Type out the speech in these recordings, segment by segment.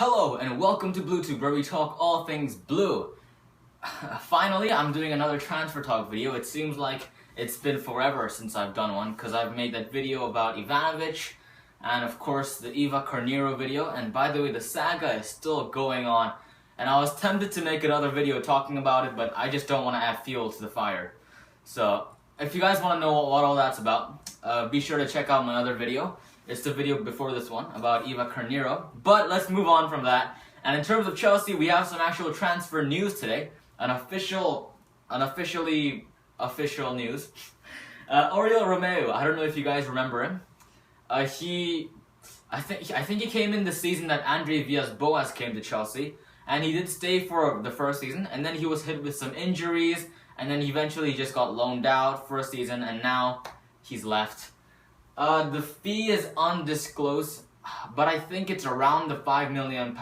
Hello and welcome to BlueTube, where we talk all things blue. Finally, I'm doing another transfer talk video. It seems like it's been forever since I've done one, because I've made that video about Ivanovic, and of course the Iva Carneiro video, and by the way, the saga is still going on, and I was tempted to make another video talking about it, but I just don't want to add fuel to the fire. So, if you guys want to know what all that's about, be sure to check out my other video. It's the video before this one about Iva Carneiro. But let's move on from that. And in terms of Chelsea, we have some actual transfer news today. Unofficially official news. Oriol Romeu, I don't know if you guys remember him. I think he came in the season that Andre Villas-Boas came to Chelsea, and he did stay for the first season, and then he was hit with some injuries, and then he eventually just got loaned out for a season, and now he's left. The fee is undisclosed, but I think it's around the £5 million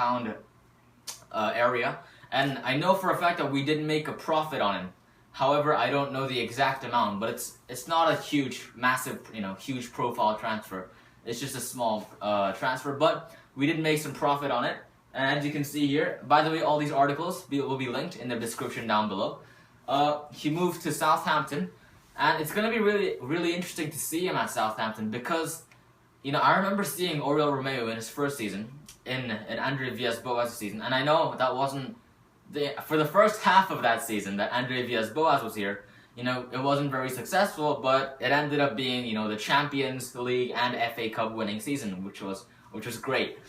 area, and I know for a fact that we didn't make a profit on him. However, I don't know the exact amount, but it's not a huge, massive, huge profile transfer. It's just a small transfer, but we did make some profit on it. And as you can see here, by the way, all these articles will be linked in the description down below. He moved to Southampton. And it's going to be really interesting to see him at Southampton because, I remember seeing Oriol Romeu in his first season, in Andre Villas-Boas' season, and I know that wasn't, for the first half of that season that Andre Villas-Boas was here, it wasn't very successful, but it ended up being, the Champions League and FA Cup winning season, which was great.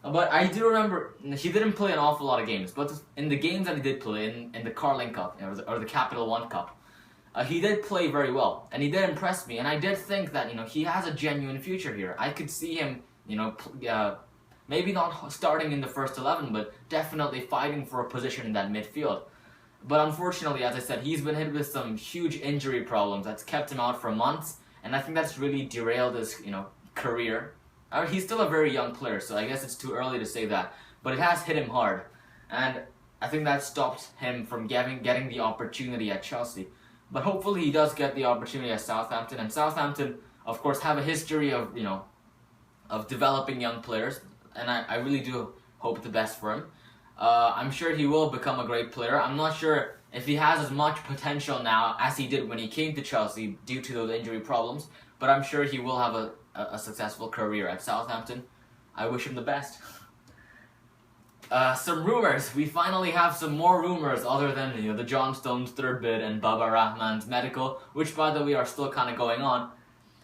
But I do remember, he didn't play an awful lot of games, but in the games that he did play, in the Carling Cup, or the Capital One Cup, he did play very well, and he did impress me, and I did think that, he has a genuine future here. I could see him, maybe not starting in the first 11, but definitely fighting for a position in that midfield. But unfortunately, as I said, he's been hit with some huge injury problems that's kept him out for months, and I think that's really derailed his, career. He's still a very young player, so I guess it's too early to say that, but it has hit him hard, and I think that stopped him from getting the opportunity at Chelsea. But hopefully he does get the opportunity at Southampton, and Southampton, of course, have a history of, of developing young players, and I really do hope the best for him. I'm sure he will become a great player. I'm not sure if he has as much potential now as he did when he came to Chelsea due to those injury problems, but I'm sure he will have a successful career at Southampton. I wish him the best. Some rumors. We finally have some more rumors other than, the John Stones third bid and Baba Rahman's medical, which by the way are still kind of going on.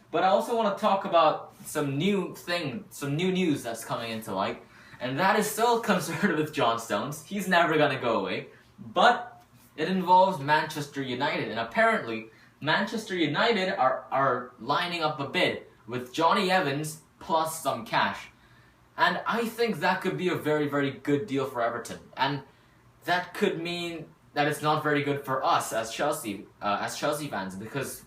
But I also want to talk about some new news that's coming into light, and that is still concerned with John Stones. He's never going to go away, but it involves Manchester United, and apparently Manchester United are lining up a bid with Johnny Evans plus some cash. And I think that could be a very, very good deal for Everton. And that could mean that it's not very good for us as Chelsea fans, because,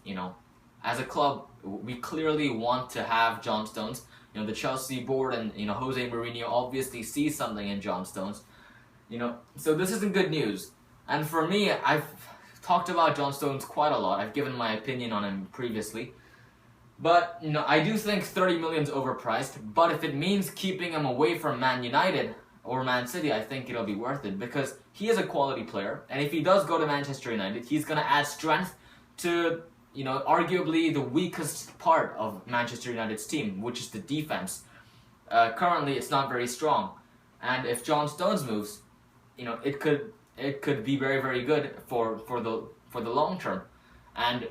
as a club, we clearly want to have John Stones. The Chelsea board and, Jose Mourinho obviously see something in John Stones. So this isn't good news. And for me, I've talked about John Stones quite a lot. I've given my opinion on him previously. But, I do think 30 million is overpriced, but if it means keeping him away from Man United or Man City, I think it'll be worth it, because he is a quality player, and if he does go to Manchester United, he's going to add strength to, arguably the weakest part of Manchester United's team, which is the defense. Currently, it's not very strong, and if John Stones moves, it could be very, very good for the long term, and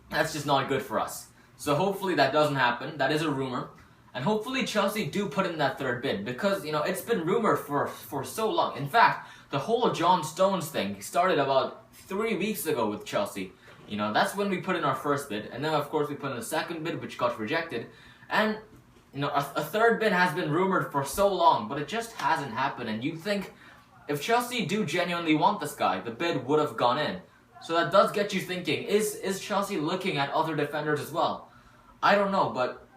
that's just not good for us. So hopefully that doesn't happen. That is a rumor. And hopefully Chelsea do put in that third bid, because, it's been rumored for so long. In fact, the whole John Stones thing started about 3 weeks ago with Chelsea. That's when we put in our first bid. And then, of course, we put in a second bid, which got rejected. And, a third bid has been rumored for so long, but it just hasn't happened. And you'd think if Chelsea do genuinely want this guy, the bid would have gone in. So that does get you thinking, is Chelsea looking at other defenders as well? I don't know, but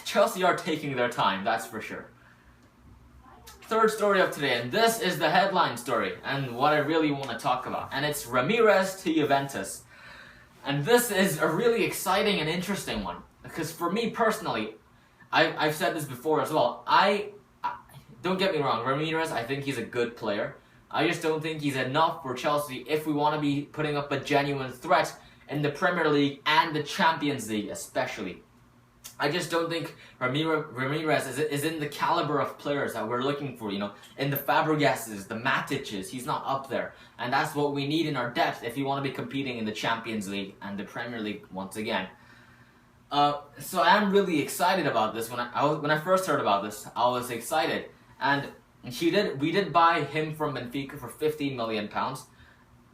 Chelsea are taking their time, that's for sure. Third story of today, and this is the headline story, and what I really want to talk about. And it's Ramires to Juventus. And this is a really exciting and interesting one, because for me personally, I've said this before as well, don't get me wrong, Ramires, I think he's a good player. I just don't think he's enough for Chelsea if we want to be putting up a genuine threat in the Premier League and the Champions League especially. I just don't think Ramires is in the caliber of players that we're looking for, you know, in the Fabregases, the Matiches. He's not up there. And that's what we need in our depth if you want to be competing in the Champions League and the Premier League once again. So I am really excited about this. When I first heard about this, I was excited. And we did buy him from Benfica for £15 million.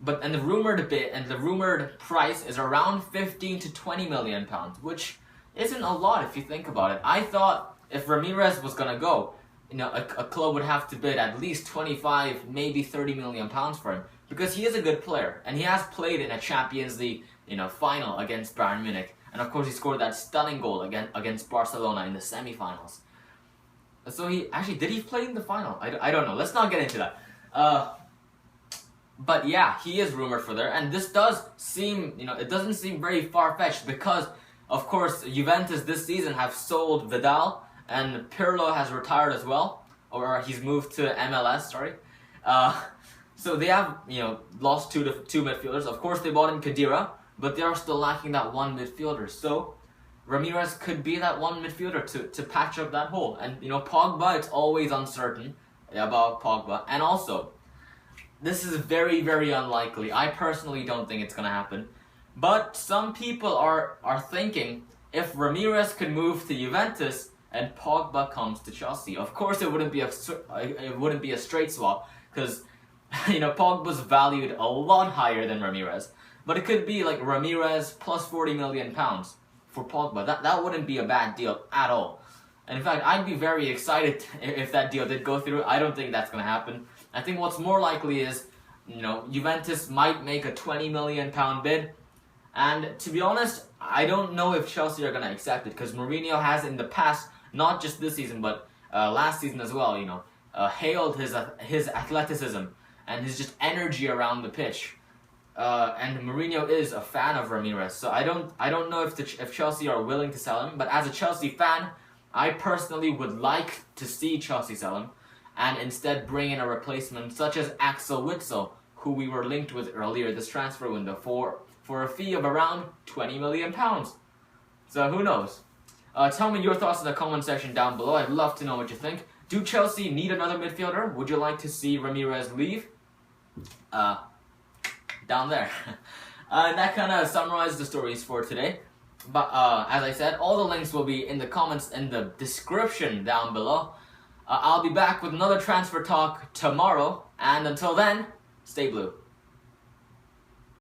And the rumored price is around 15 to 20 million pounds, which isn't a lot if you think about it. I thought if Ramires was gonna go, you know, a club would have to bid at least 25, maybe 30 million pounds for him, because he is a good player and he has played in a Champions League, you know, final against Bayern Munich, and of course he scored that stunning goal against Barcelona in the semi-finals. So did he play in the final? I don't know. Let's not get into that. But yeah, he is rumored for there, and this does seem, you know, it doesn't seem very far-fetched because, of course, Juventus this season have sold Vidal, and Pirlo has retired as well, or he's moved to MLS, sorry. So they have, you know, lost two midfielders. Of course, they bought in Khedira, but they are still lacking that one midfielder. So Ramires could be that one midfielder to patch up that hole. And, you know, Pogba, it's always uncertain about Pogba. And also, this is very, very unlikely. I personally don't think it's going to happen. But some people are thinking if Ramires could move to Juventus and Pogba comes to Chelsea. Of course, it wouldn't be a straight swap because, you know, Pogba's valued a lot higher than Ramires. But it could be like Ramires plus 40 million pounds for Pogba. That wouldn't be a bad deal at all. And in fact, I'd be very excited if that deal did go through. I don't think that's going to happen. I think what's more likely is, you know, Juventus might make a 20 million pound bid. And to be honest, I don't know if Chelsea are going to accept it, because Mourinho has in the past, not just this season, but last season as well, you know, hailed his athleticism and his just energy around the pitch. And Mourinho is a fan of Ramires, so I don't know if Chelsea are willing to sell him. But as a Chelsea fan, I personally would like to see Chelsea sell him, and instead bring in a replacement such as Axel Witsel, who we were linked with earlier this transfer window for a fee of around 20 million pounds. So who knows? Tell me your thoughts in the comment section down below. I'd love to know what you think. Do Chelsea need another midfielder? Would you like to see Ramires leave? Down there. That kind of summarizes the stories for today. But as I said, all the links will be in the comments in the description down below. I'll be back with another transfer talk tomorrow, and until then, stay blue.